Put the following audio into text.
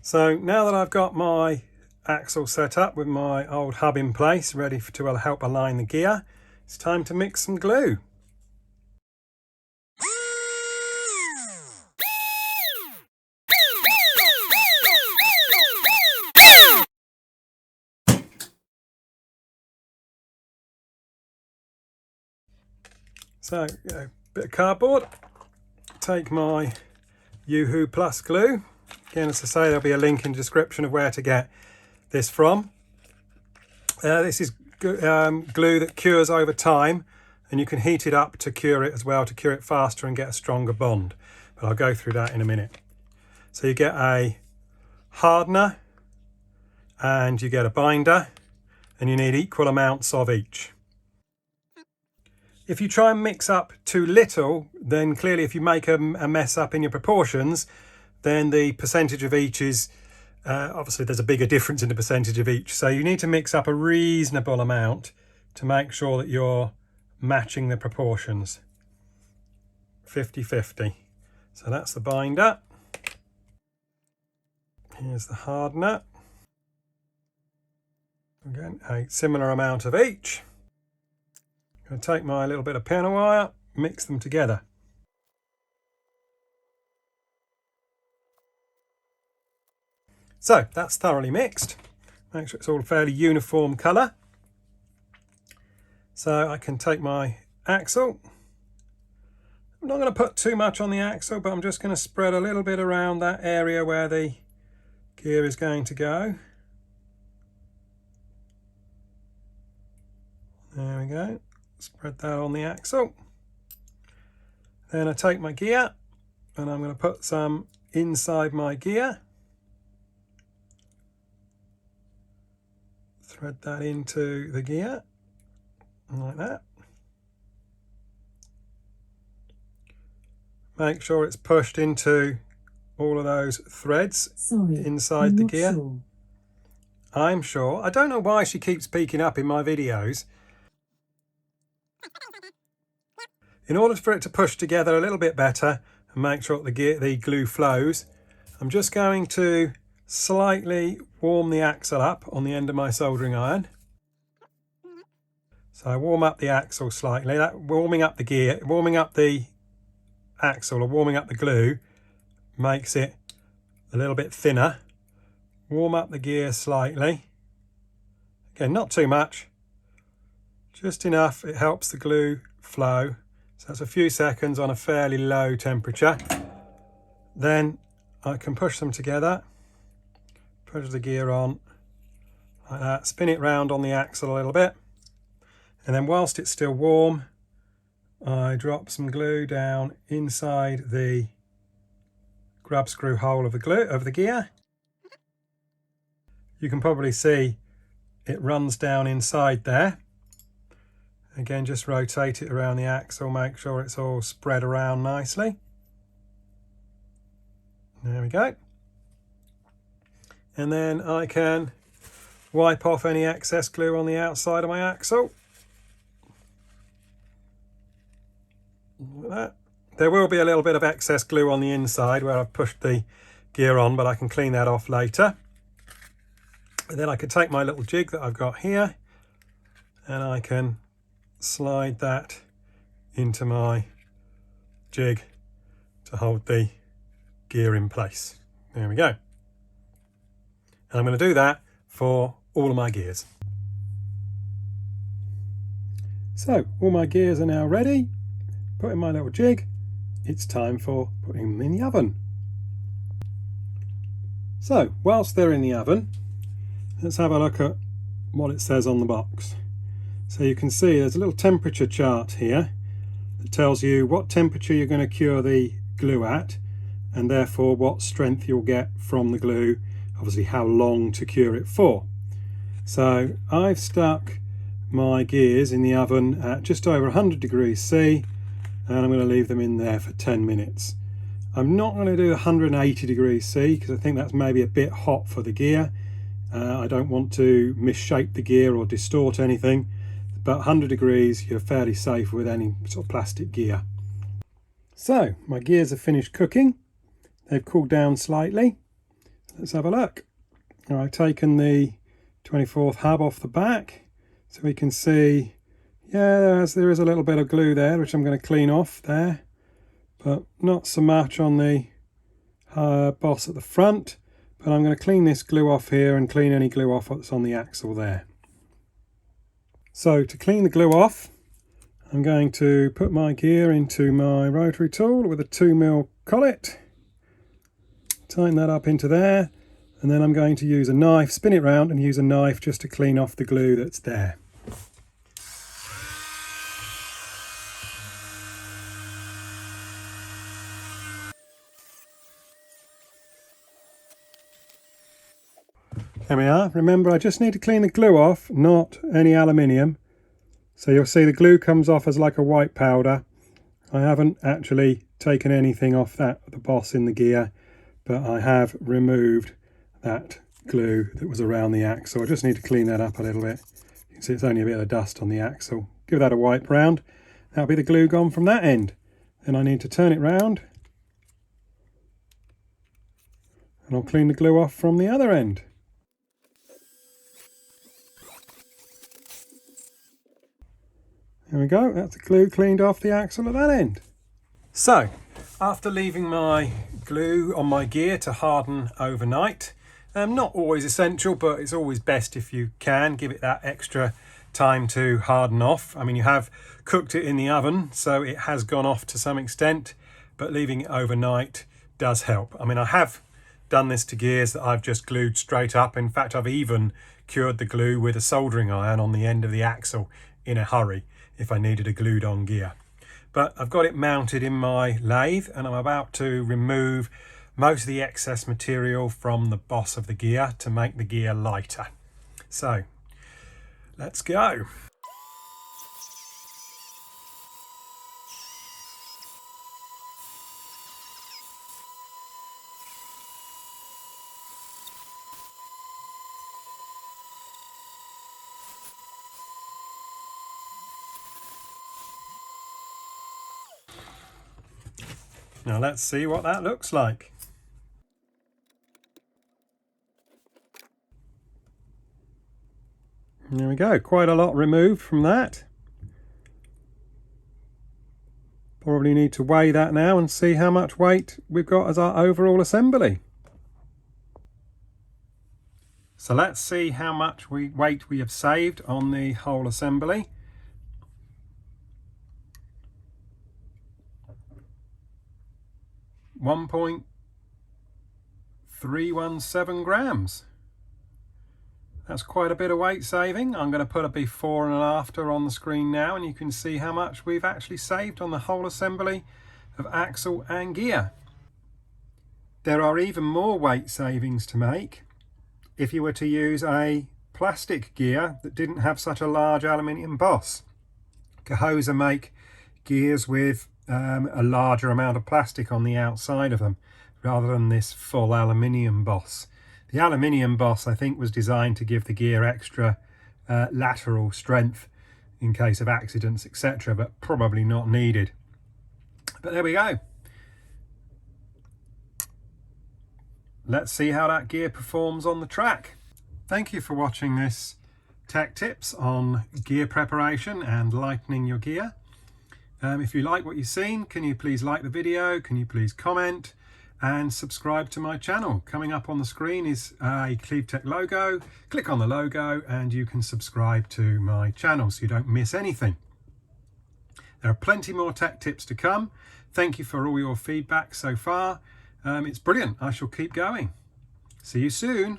So now that I've got my axle set up with my old hub in place, ready to help align the gear, it's time to mix some glue. So, a bit of cardboard, take my Yoo-Hoo Plus glue. Again, as I say, there'll be a link in the description of where to get this from. This is glue that cures over time, and you can heat it up to cure it as well, to cure it faster and get a stronger bond. But I'll go through that in a minute. So you get a hardener and you get a binder, and you need equal amounts of each. If you try and mix up too little, then clearly if you make a mess up in your proportions, then the percentage of each is, obviously there's a bigger difference in the percentage of each. So you need to mix up a reasonable amount to make sure that you're matching the proportions. 50-50. So that's the binder. Here's the hardener. Again, a similar amount of each. I'm going to take my little bit of panel wire, mix them together. So that's thoroughly mixed. Make sure it's all a fairly uniform colour. So I can take my axle. I'm not going to put too much on the axle, but I'm just going to spread a little bit around that area where the gear is going to go. There we go. Spread that on the axle. Then I take my gear and I'm going to put some inside my gear. Thread that into the gear like that. Make sure it's pushed into all of those threads inside the gear. Sure. I'm sure. I don't know why she keeps peeking up in my videos. In order for it to push together a little bit better and make sure that the glue flows, I'm just going to slightly warm the axle up on the end of my soldering iron. So I warm up the axle slightly. That warming up the axle or warming up the glue makes it a little bit thinner. Warm up the gear slightly. Again, not too much, just enough. It helps the glue flow. So that's a few seconds on a fairly low temperature. Then I can push them together, push the gear on like that, spin it round on the axle a little bit, and then whilst it's still warm, I drop some glue down inside the grub screw hole of the gear. You can probably see it runs down inside there. Again, just rotate it around the axle, make sure it's all spread around nicely. There we go. And then I can wipe off any excess glue on the outside of my axle. Like that. There will be a little bit of excess glue on the inside where I've pushed the gear on, but I can clean that off later. And then I can take my little jig that I've got here and I can slide that into my jig to hold the gear in place. There we go. And I'm going to do that for all of my gears. So all my gears are now ready. Put in my little jig. It's time for putting them in the oven. So whilst they're in the oven, let's have a look at what it says on the box. So you can see there's a little temperature chart here that tells you what temperature you're going to cure the glue at, and therefore what strength you'll get from the glue, obviously how long to cure it for. So I've stuck my gears in the oven at just over 100 degrees C, and I'm going to leave them in there for 10 minutes. I'm not going to do 180 degrees C because I think that's maybe a bit hot for the gear. I don't want to misshape the gear or distort anything, but 100 degrees you're fairly safe with any sort of plastic gear. So my gears are finished cooking. They've cooled down slightly. let's have a look. Now, I've taken the 24th hub off the back, so we can see, yeah, there is a little bit of glue there, which I'm going to clean off there, but not so much on the boss at the front. But I'm going to clean this glue off here and clean any glue off that's on the axle there. So to clean the glue off, I'm going to put my gear into my rotary tool with a 2mm collet, tighten that up into there, and then I'm going to use a knife, spin it round and use a knife just to clean off the glue that's there. There we are. Remember, I just need to clean the glue off, not any aluminium. So you'll see the glue comes off as like a white powder. I haven't actually taken anything off the boss in the gear, but I have removed that glue that was around the axle. I just need to clean that up a little bit. You can see it's only a bit of dust on the axle. Give that a wipe round. That'll be the glue gone from that end. Then I need to turn it round, and I'll clean the glue off from the other end. There we go, that's the glue cleaned off the axle at that end. So, after leaving my glue on my gear to harden overnight, not always essential, but it's always best if you can give it that extra time to harden off. I mean, you have cooked it in the oven, so it has gone off to some extent, but leaving it overnight does help. I mean, I have done this to gears that I've just glued straight up. In fact, I've even cured the glue with a soldering iron on the end of the axle in a hurry if I needed a glued on gear. But I've got it mounted in my lathe and I'm about to remove most of the excess material from the boss of the gear to make the gear lighter. So let's go. Now let's see what that looks like. There we go, quite a lot removed from that. Probably need to weigh that now and see how much weight we've got as our overall assembly. So let's see how much weight we have saved on the whole assembly. 1.317 grams. That's quite a bit of weight saving. I'm going to put a before and an after on the screen now, and you can see how much we've actually saved on the whole assembly of axle and gear. There are even more weight savings to make if you were to use a plastic gear that didn't have such a large aluminium boss. Cahoza make gears with a larger amount of plastic on the outside of them rather than this full aluminium boss. The aluminium boss, I think, was designed to give the gear extra lateral strength in case of accidents, etc., but probably not needed. But there we go. Let's see how that gear performs on the track. Thank you for watching this tech tips on gear preparation and lightening your gear. If you like what you've seen, can you please like the video, can you please comment and subscribe to my channel. Coming up on the screen is a Clevetech logo. Click on the logo and you can subscribe to my channel so you don't miss anything. There are plenty more tech tips to come. Thank you for all your feedback so far. It's brilliant. I shall keep going. See you soon.